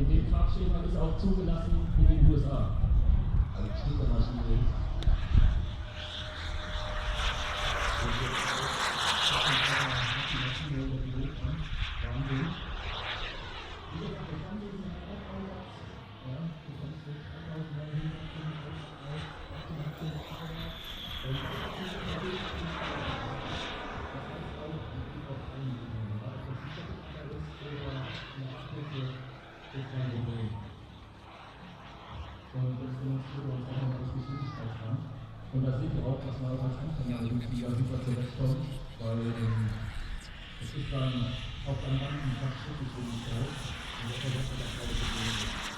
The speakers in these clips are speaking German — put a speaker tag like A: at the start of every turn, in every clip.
A: In dem Fachschema ist auch zugelassen in den USA.
B: Als Schnittmaschine.
A: Und da seht ihr auch, dass man als Anfänger irgendwie super zurechtkommt, weil es ist dann auf einem ganzen Tag Schrittgeschwindigkeit und das verbessert das Auto.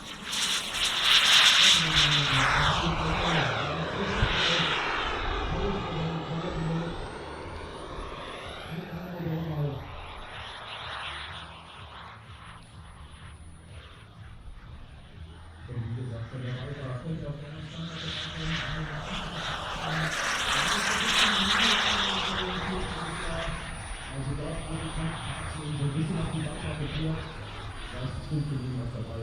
A: So ein bisschen auf die Wasser geführt, da ist bestimmt für jeden was dabei.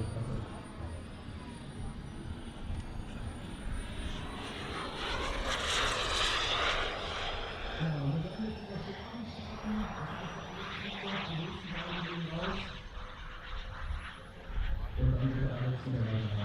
A: Und dann wird alles wieder weiter.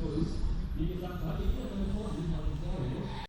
A: So ist, wie gesagt, hatte ich immer meine Vorlieben,